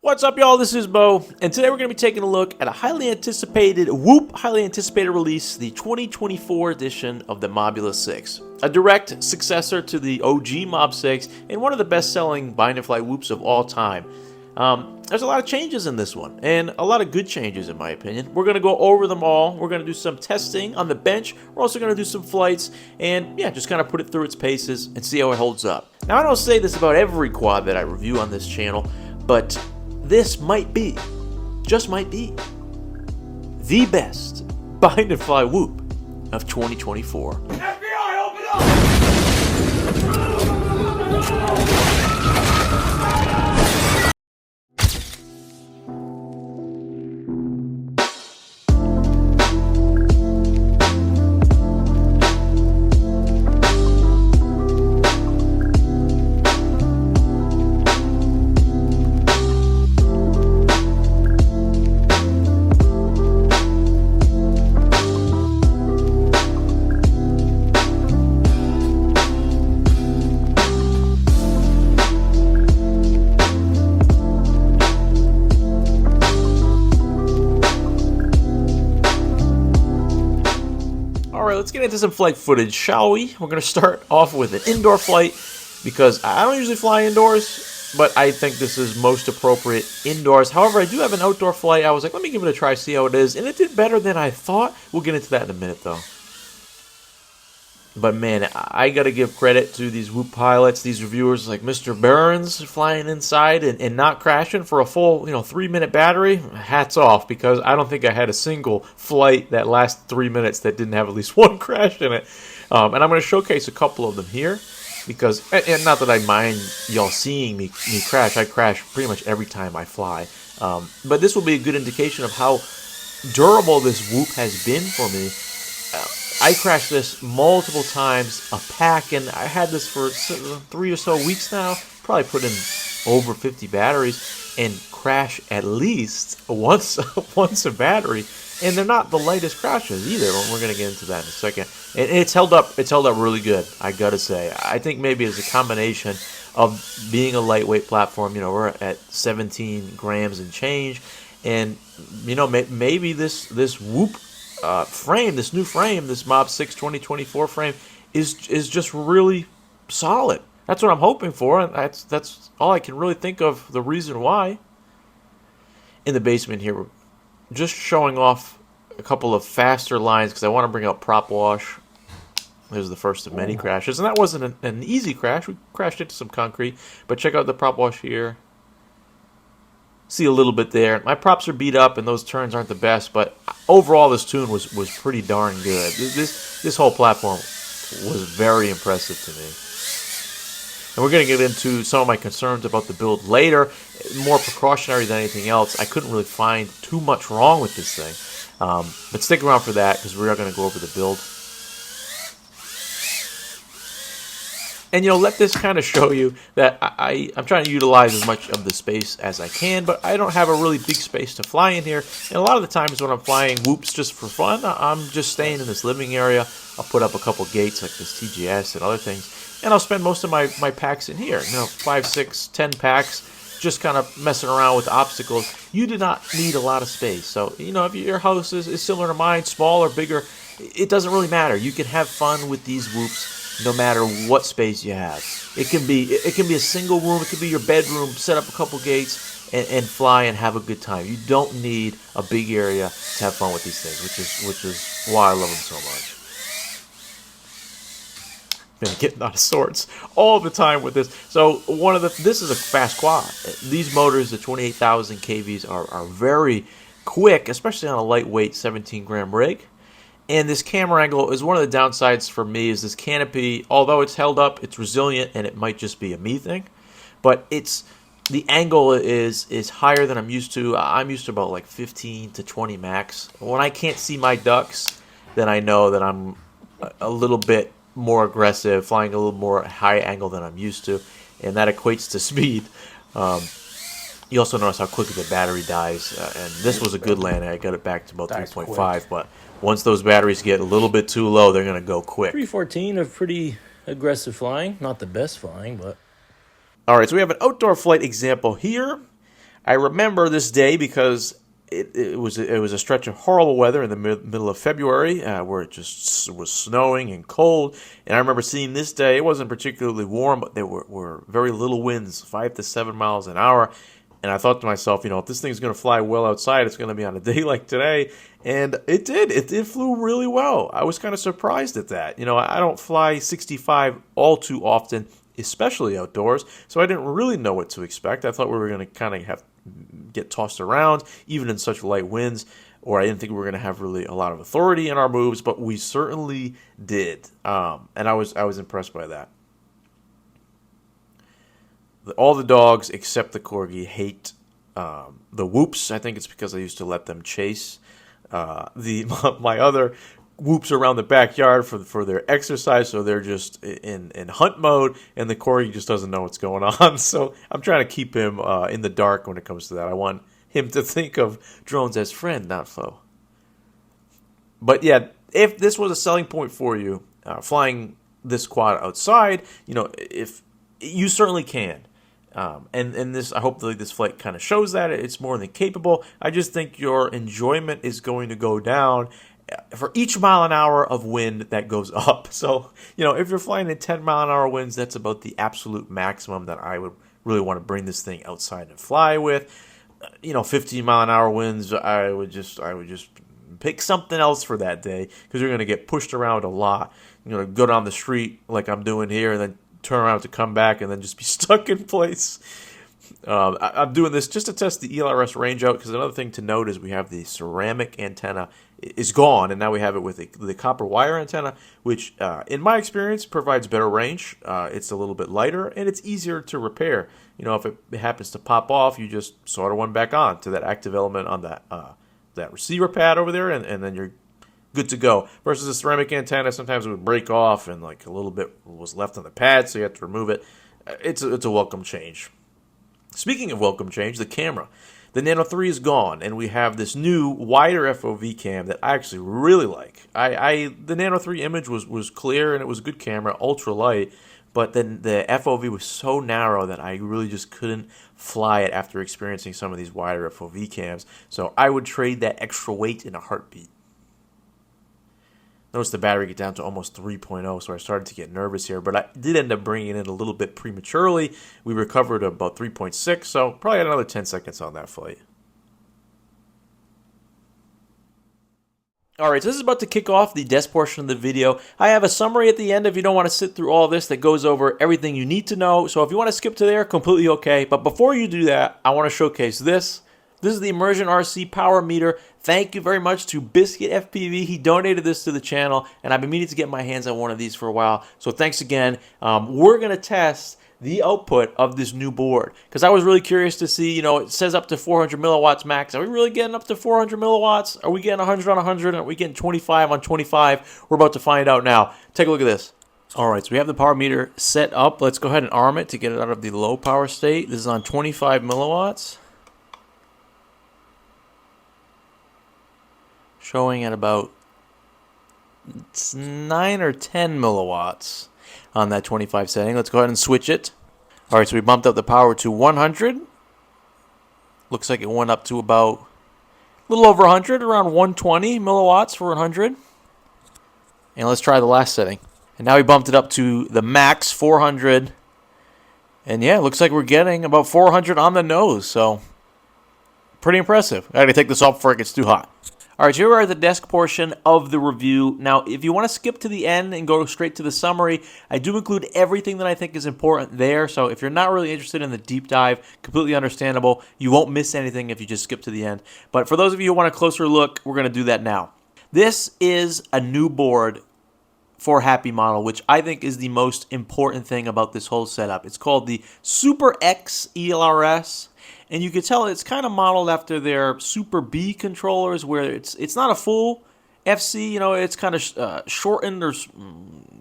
What's up, y'all? This is Bo, and today we're going to be taking a look at a highly anticipated release, the 2024 edition of the Mobula 6. A direct successor to the OG Mob 6, and one of the best-selling bind and fly whoops of all time. There's a lot of changes in this one, and a lot of good changes in my opinion. We're going to go over them all. We're going to do some testing on the bench. We're also going to do some flights, and yeah, just kind of put it through its paces and see how it holds up. Now, I don't say this about every quad that I review on this channel, but this might be, just might be, the best bind and fly whoop of 2024. FBI, open up! Alright, let's get into some flight footage, shall we? We're going to start off with an indoor flight, because I don't usually fly indoors, but I think this is most appropriate indoors. However, I do have an outdoor flight. I was like, let me give it a try, see how it is, and it did better than I thought. We'll get into that in a minute, though. But man, I gotta give credit to these whoop pilots, these reviewers like Mr. Burns flying inside and not crashing for a full 3-minute battery. Hats off, because I don't think I had a single flight that last 3 minutes that didn't have at least one crash in it. And I'm gonna showcase a couple of them here, because, and not that I mind y'all seeing me crash. I crash pretty much every time I fly. But this will be a good indication of how durable this whoop has been for me. I crashed this multiple times a pack, and I had this for 3 or so weeks now. Probably put in over 50 batteries and crash at least once a battery. And they're not the lightest crashes either. We're gonna get into that in a second. And it's held up. It's held up really good, I gotta say. I think maybe it's a combination of being a lightweight platform. We're at 17 grams and change, and maybe this whoop. This new frame, this Mob 6 2024 frame, is just really solid. That's what I'm hoping for, and that's all I can really think of the reason why. In the basement here, we're just showing off a couple of faster lines because I want to bring out prop wash. There's the first of many crashes, and that wasn't an easy crash. We crashed into some concrete, but check out the prop wash here. See a little bit there. My props are beat up and those turns aren't the best, but overall this tune was pretty darn good. This whole platform was very impressive to me. And we're going to get into some of my concerns about the build later. More precautionary than anything else. I couldn't really find too much wrong with this thing. But stick around for that, because we are going to go over the build. And let this kind of show you that I'm trying to utilize as much of the space as I can, but I don't have a really big space to fly in here. And a lot of the times when I'm flying whoops just for fun, I'm just staying in this living area. I'll put up a couple gates like this TGS and other things, and I'll spend most of my packs in here. 5, 6, 10 packs, just kind of messing around with obstacles. You do not need a lot of space. So, if your house is similar to mine, small or bigger, it doesn't really matter. You can have fun with these whoops no matter what space you have. It can be a single room, it could be your bedroom, set up a couple gates and fly and have a good time. You don't need a big area to have fun with these things, which is why I love them so much. Been getting out of sorts all the time with this. So this is a fast quad. These motors, the 28,000 kVs, are very quick, especially on a lightweight 17 gram rig. And this camera angle is one of the downsides for me. Is this canopy, although it's held up, it's resilient, and it might just be a me thing, but the angle is higher than I'm used to. I'm used to about like 15 to 20 max. When I can't see my ducks, then I know that I'm a little bit more aggressive, flying a little more high angle than I'm used to, and that equates to speed. You also notice how quickly the battery dies, and this was a good landing. I got it back to about 3.5, but once those batteries get a little bit too low, they're going to go quick. 314 of pretty aggressive flying. Not the best flying, but... All right, so we have an outdoor flight example here. I remember this day because it was a stretch of horrible weather in the middle of February where it just was snowing and cold. And I remember seeing this day. It wasn't particularly warm, but there were very little winds, 5 to 7 miles an hour. And I thought to myself, if this thing's going to fly well outside, it's going to be on a day like today. And it did. It flew really well. I was kind of surprised at that. I don't fly 65 all too often, especially outdoors, so I didn't really know what to expect. I thought we were going to kind of get tossed around, even in such light winds, or I didn't think we were going to have really a lot of authority in our moves, but we certainly did. And I was impressed by that. All the dogs except the corgi hate the whoops. I think it's because I used to let them chase my other whoops around the backyard for their exercise, so they're just in hunt mode, and the corgi just doesn't know what's going on. So I'm trying to keep him in the dark when it comes to that. I want him to think of drones as friend, not foe. But yeah, if this was a selling point for you, flying this quad outside, if you certainly can. And this, I hope this flight kind of shows that it's more than capable. I just think your enjoyment is going to go down for each mile an hour of wind that goes up. So, if you're flying in 10 mile an hour winds, that's about the absolute maximum that I would really want to bring this thing outside and fly with. 15 mile an hour winds, I would just pick something else for that day, because you're going to get pushed around a lot. Go down the street like I'm doing here and then turn around to come back and then just be stuck in place. I'm doing this just to test the ELRS range out, because another thing to note is we have the ceramic antenna is gone, and now we have it with the copper wire antenna, which in my experience provides better range. It's a little bit lighter, and it's easier to repair. If it happens to pop off, you just solder one back on to that active element on that receiver pad over there, and then you're good to go. Versus a ceramic antenna, sometimes it would break off and like a little bit was left on the pad, so you have to remove it. It's a welcome change. Speaking of welcome change, the camera. The Nano 3 is gone, and we have this new, wider FOV cam that I actually really like. The Nano 3 image was clear, and it was a good camera, ultra light, but then the FOV was so narrow that I really just couldn't fly it after experiencing some of these wider FOV cams. So I would trade that extra weight in a heartbeat. Notice the battery get down to almost 3.0, so I started to get nervous here, but I did end up bringing it in a little bit prematurely. We recovered about 3.6, so probably had another 10 seconds on that flight. Alright, so this is about to kick off the desk portion of the video. I have a summary at the end if you don't want to sit through all this that goes over everything you need to know. So if you want to skip to there, completely okay. But before you do that, I want to showcase this. This is the Immersion RC power meter. Thank you very much to Biscuit FPV. He donated this to the channel, and I've been meaning to get my hands on one of these for a while. So thanks again. We're going to test the output of this new board, because I was really curious to see, it says up to 400 milliwatts max. Are we really getting up to 400 milliwatts? Are we getting 100 on 100? Are we getting 25 on 25? We're about to find out now. Take a look at this. All right, so we have the power meter set up. Let's go ahead and arm it to get it out of the low power state. This is on 25 milliwatts. Showing at about 9 or 10 milliwatts on that 25 setting. Let's go ahead and switch it. All right, so we bumped up the power to 100. Looks like it went up to about a little over 100, around 120 milliwatts for 100. And let's try the last setting. And now we bumped it up to the max, 400. And yeah, it looks like we're getting about 400 on the nose, so pretty impressive. I gotta take this off before it gets too hot. All right, here are the desk portion of the review. Now, if you want to skip to the end and go straight to the summary, I do include everything that I think is important there. So if you're not really interested in the deep dive, completely understandable. You won't miss anything if you just skip to the end. But for those of you who want a closer look, we're going to do that now. This is a new board for Happy Model, which I think is the most important thing about this whole setup. It's called the Super X ELRS. And you can tell it's kind of modeled after their Super B controllers, where it's not a full FC. It's kind of shortened or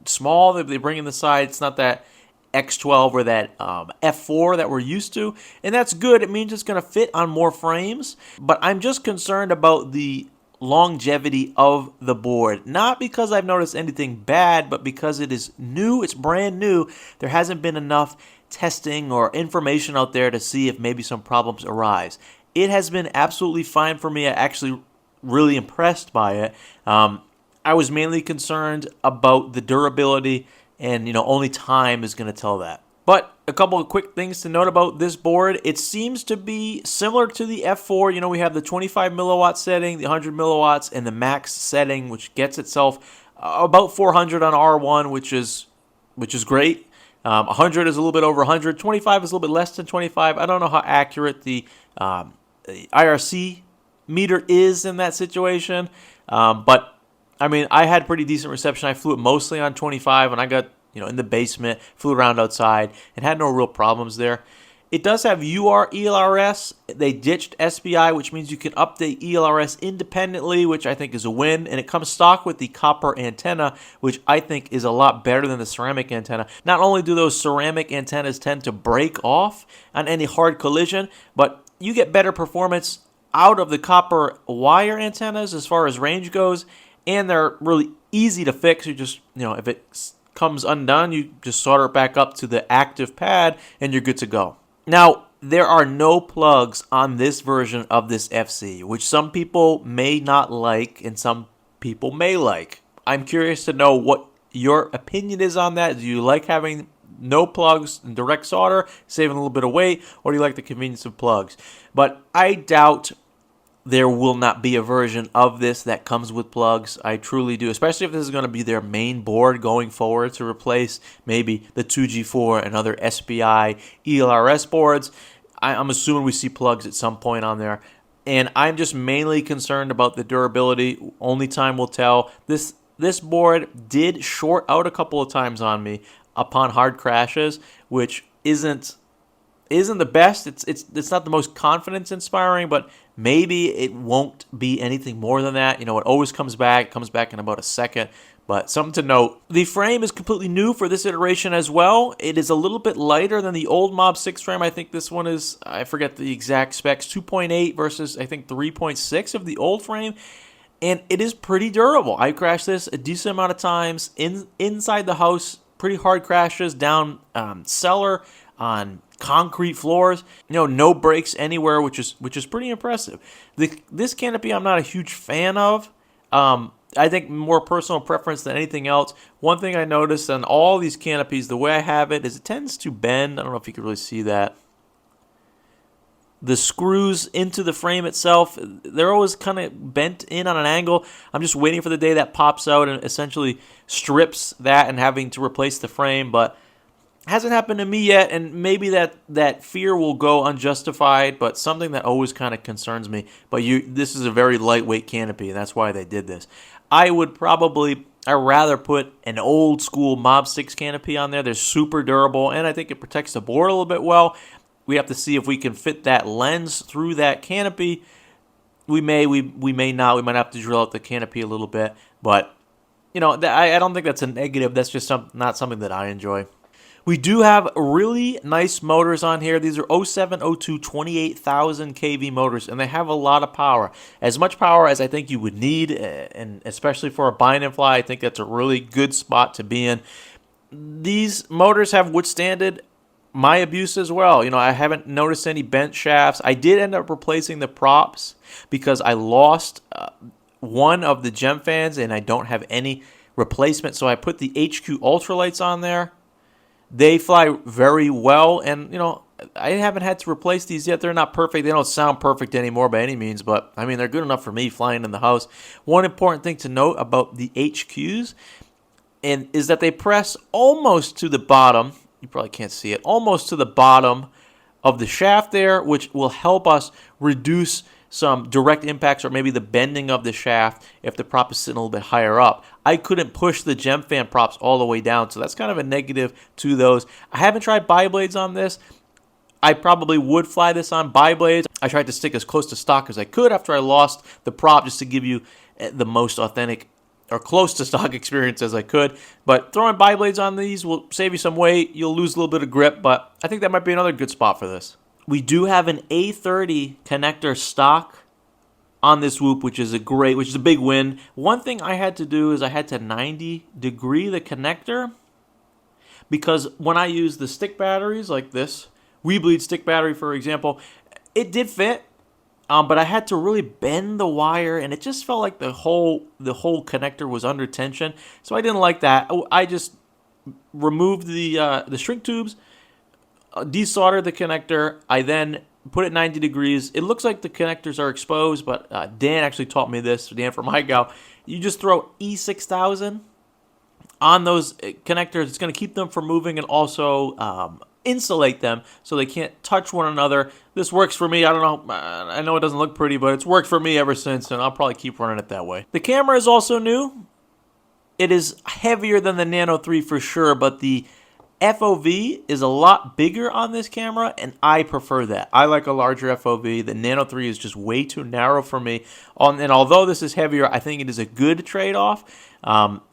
small. They bring in the side. It's not that X12 or that F4 that we're used to. And that's good. It means it's going to fit on more frames. But I'm just concerned about the longevity of the board. Not because I've noticed anything bad, but because it is new. It's brand new. There hasn't been enough testing or information out there to see if maybe some problems arise. It has been absolutely fine for me. I actually really impressed by it. I was mainly concerned about the durability, and only time is going to tell that. But a couple of quick things to note about this board. It seems to be similar to the F4. We have the 25 milliwatt setting, the 100 milliwatts, and the max setting, which gets itself about 400 on R1, which is great. 100 is a little bit over 100. 25 is a little bit less than 25. I don't know how accurate the IRC meter is in that situation, but I mean, I had pretty decent reception. I flew it mostly on 25, and I got in the basement, flew around outside, and had no real problems there. It does have UR ELRS. They ditched SBI, which means you can update ELRS independently, which I think is a win. And it comes stock with the copper antenna, which I think is a lot better than the ceramic antenna. Not only do those ceramic antennas tend to break off on any hard collision, but you get better performance out of the copper wire antennas as far as range goes, and they're really easy to fix. You just, if it comes undone, you just solder it back up to the active pad, and you're good to go. Now, there are no plugs on this version of this FC, which some people may not like and some people may like. I'm curious to know what your opinion is on that. Do you like having no plugs and direct solder, saving a little bit of weight, or do you like the convenience of plugs? But I doubt there will not be a version of this that comes with plugs. I truly do, especially if this is going to be their main board going forward to replace maybe the 2G4 and other SBI ELRS boards. I'm assuming we see plugs at some point on there. And I'm just mainly concerned about the durability. Only time will tell. This board did short out a couple of times on me upon hard crashes, which isn't the best. It's not the most confidence inspiring, but maybe it won't be anything more than that. It always comes back in about a second. But something to note, the frame is completely new for this iteration as well. It is a little bit lighter than the old Mob 6 frame. I think this one is, I forget the exact specs, 2.8 versus I think 3.6 of the old frame. And it is pretty durable. I crashed this a decent amount of times inside the house, pretty hard crashes, down cellar, on concrete floors, no breaks anywhere, which is pretty impressive. This canopy I'm not a huge fan of. I think more personal preference than anything else. One thing I noticed on all these canopies, the way I have it, is it tends to bend. I don't know if you can really see that. The screws into the frame itself, they're always kind of bent in on an angle. I'm just waiting for the day that pops out and essentially strips that and having to replace the frame, but hasn't happened to me yet, and maybe that fear will go unjustified, but something that always kind of concerns me. But this is a very lightweight canopy, and that's why they did this. I'd rather put an old school Mob 6 canopy on there. They're super durable, and I think it protects the board a little bit well. We have to see if we can fit that lens through that canopy. We may not. We might have to drill out the canopy a little bit, but I don't think that's a negative. That's just not something that I enjoy. We do have really nice motors on here. These are 07, 02, 28,000 kV motors, and they have a lot of power. As much power as I think you would need, and especially for a bind and fly, I think that's a really good spot to be in. These motors have withstanded my abuse as well. I haven't noticed any bent shafts. I did end up replacing the props because I lost one of the gem fans, and I don't have any replacement, so I put the HQ ultralights on there. They fly very well, and I haven't had to replace these yet. They're not perfect. They don't sound perfect anymore by any means, but I mean, they're good enough for me flying in the house. One important thing to note about the HQs is that they press almost to the bottom. You probably can't see it. Almost to the bottom of the shaft there, which will help us reduce some direct impacts or maybe the bending of the shaft if the prop is sitting a little bit higher up. I couldn't push the gem fan props all the way down, so that's kind of a negative to those. I haven't tried bi-blades on this. I probably would fly this on bi-blades. I tried to stick as close to stock as I could after I lost the prop, just to give you the most authentic or close to stock experience as I could. But throwing bi-blades on these will save you some weight. You'll lose a little bit of grip, but I think that might be another good spot for this. We do have an A30 connector stock on this Whoop, which is a big win. One thing I had to do is I had to 90 degree the connector because when I use the stick batteries like this, Weebleed stick battery, for example, it did fit. But I had to really bend the wire, and it just felt like the whole connector was under tension. So I didn't like that. I just removed the shrink tubes, desoldered the connector. I then put it 90 degrees. It looks like the connectors are exposed, but Dan actually taught me this. Dan from Highgow. You just throw E6000 on those connectors. It's going to keep them from moving and also insulate them so they can't touch one another. This works for me. I don't know. I know it doesn't look pretty, but it's worked for me ever since, and I'll probably keep running it that way. The camera is also new. It is heavier than the Nano 3 for sure, but the FOV is a lot bigger on this camera, and I prefer that. I like a larger FOV. The Nano 3 is just way too narrow for me. And although this is heavier, I think it is a good trade-off.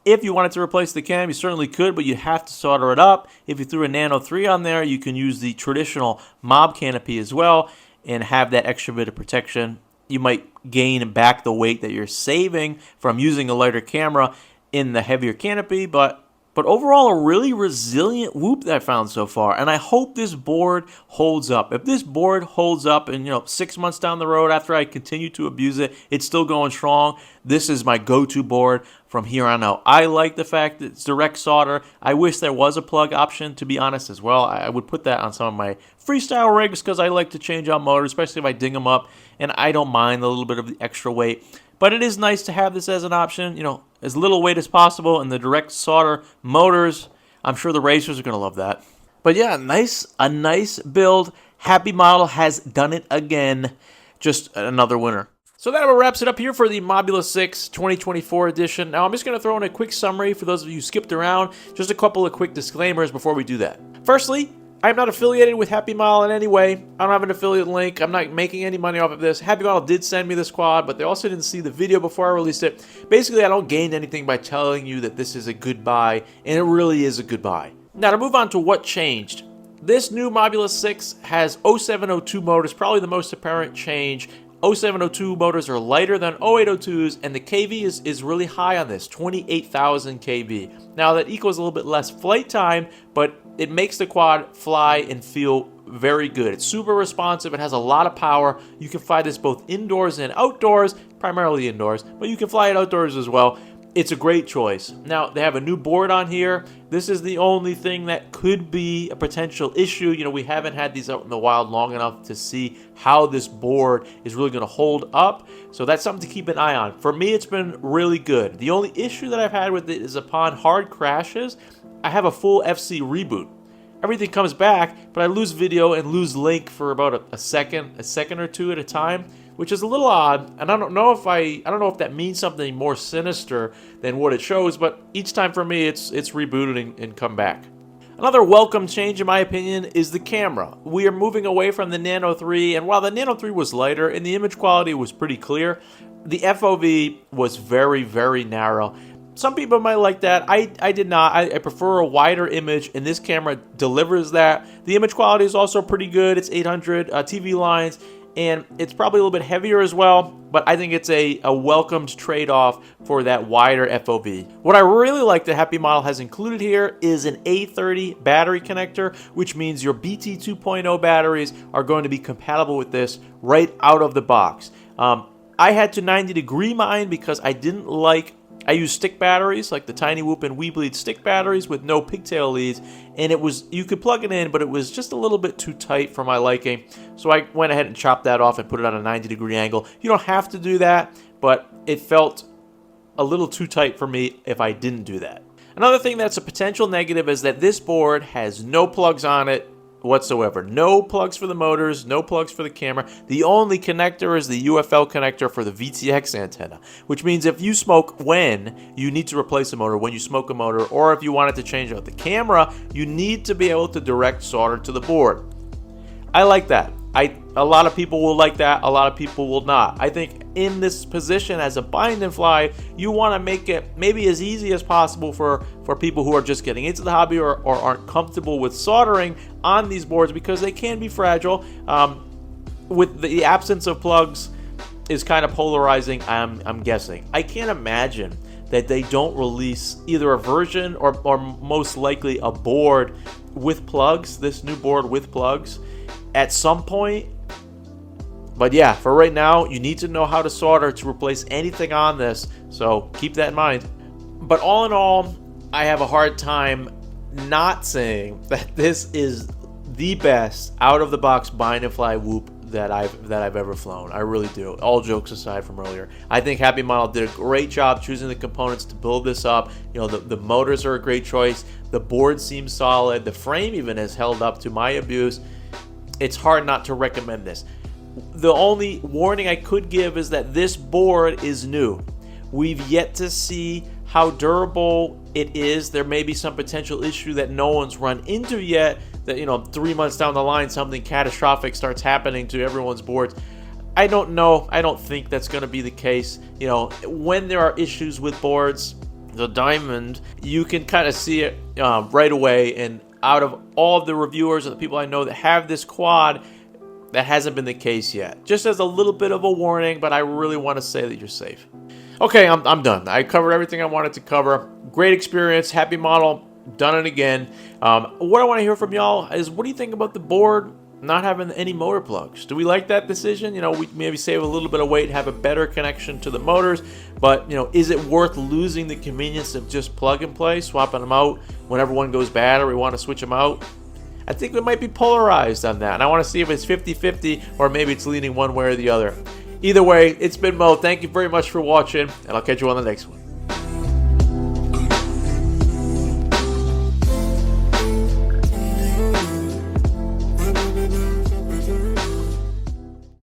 If you wanted to replace the cam, you certainly could, but you have to solder it up. If you threw a Nano 3 on there, you can use the traditional mob canopy as well and have that extra bit of protection. You might gain back the weight that you're saving from using a lighter camera in the heavier canopy, but overall, a really resilient whoop that I found so far, and I hope this board holds up. If this board holds up and, 6 months down the road after I continue to abuse it, it's still going strong, this is my go-to board from here on out. I like the fact that it's direct solder. I wish there was a plug option, to be honest, as well. I would put that on some of my freestyle rigs because I like to change out motors, especially if I ding them up, and I don't mind a little bit of the extra weight. But it is nice to have this as an option, as little weight as possible, and the direct solder motors. I'm sure the racers are going to love that. But yeah, a nice build. Happy Model has done it again. Just another winner. So that wraps it up here for the Mobula 6 2024 edition. Now I'm just going to throw in a quick summary for those of you who skipped around. Just a couple of quick disclaimers before we do that. Firstly, I'm not affiliated with Happy Model in any way. I don't have an affiliate link. I'm not making any money off of this. Happy Model did send me this quad, but they also didn't see the video before I released it. Basically, I don't gain anything by telling you that this is a good buy, and it really is a good buy. Now, to move on to what changed. This new Mobula 6 has 0702 motors, probably the most apparent change. 0702 motors are lighter than 0802s, and the KV is really high on this, 28,000 KV. Now, that equals a little bit less flight time, but it makes the quad fly and feel very good. It's super responsive. It has a lot of power. You can fly this both indoors and outdoors, primarily indoors, but you can fly it outdoors as well. It's a great choice. Now, they have a new board on here. This is the only thing that could be a potential issue. We haven't had these out in the wild long enough to see how this board is really going to hold up. So that's something to keep an eye on. For me, it's been really good. The only issue that I've had with it is upon hard crashes, I have a full FC reboot. Everything comes back, but I lose video and lose link for about a second or two at a time, which is a little odd. And I don't know if that means something more sinister than what it shows, but each time for me, it's rebooted and come back. Another welcome change, in my opinion, is the camera. We are moving away from the Nano 3, and while the Nano 3 was lighter and the image quality was pretty clear, the FOV was very, very narrow. Some people might like that. I did not. I prefer a wider image, and this camera delivers that. The image quality is also pretty good. It's 800 TV lines, and it's probably a little bit heavier as well, but I think it's a welcomed trade-off for that wider FOV. What I really like that Happy Model has included here is an A30 battery connector, which means your BT 2.0 batteries are going to be compatible with this right out of the box. I had to 90 degree mine because I use stick batteries, like the Tiny Whoop and Weebleed stick batteries with no pigtail leads, and you could plug it in, but it was just a little bit too tight for my liking, so I went ahead and chopped that off and put it on a 90 degree angle. You don't have to do that, but it felt a little too tight for me if I didn't do that. Another thing that's a potential negative is that this board has no plugs on it whatsoever. No plugs for the motors, no plugs for the camera. The only connector is the UFL connector for the VTX antenna, which means if you smoke when you need to replace a motor, when you smoke a motor, or if you wanted to change out the camera, you need to be able to direct solder to the board. I like that. A lot of people will like that, a lot of people will not. I think in this position as a bind and fly, you want to make it maybe as easy as possible for people who are just getting into the hobby or aren't comfortable with soldering on these boards, because they can be fragile. With the absence of plugs is kind of polarizing, I'm guessing. I can't imagine that they don't release either a version or most likely a board with plugs, this new board with plugs, at some point. But yeah, for right now, you need to know how to solder to replace anything on this, so keep that in mind. But all in all, I have a hard time not saying that this is the best out-of-the-box bind and fly whoop that I've ever flown. I really do. All jokes aside from earlier, I think Happy Model did a great job choosing the components to build this up. You know, the motors are a great choice. The board seems solid. The frame even has held up to my abuse. It's hard not to recommend this. The only warning I could give is that this board is new. We've yet to see how durable it is. There may be some potential issue that no one's run into yet, that, you know, 3 months down the line something catastrophic starts happening to everyone's boards. I don't know. I don't think that's going to be the case. You know, when there are issues with boards, the Diamond, you can kind of see it right away. And out of all of the reviewers and the people I know that have this quad, that hasn't been the case yet. Just as a little bit of a warning, but I really want to say that you're safe. Okay, I'm done. I covered everything I wanted to cover. Great experience. Happy Model. Done it again. What I want to hear from y'all is, what do you think about the board not having any motor plugs? Do we like that decision? You know, we maybe save a little bit of weight, have a better connection to the motors, but, you know, is it worth losing the convenience of just plug and play, swapping them out whenever one goes bad or we want to switch them out? I think we might be polarized on that, and I want to see if it's 50-50 or maybe it's leaning one way or the other. Either way, it's been Mo. Thank you very much for watching, and I'll catch you on the next one.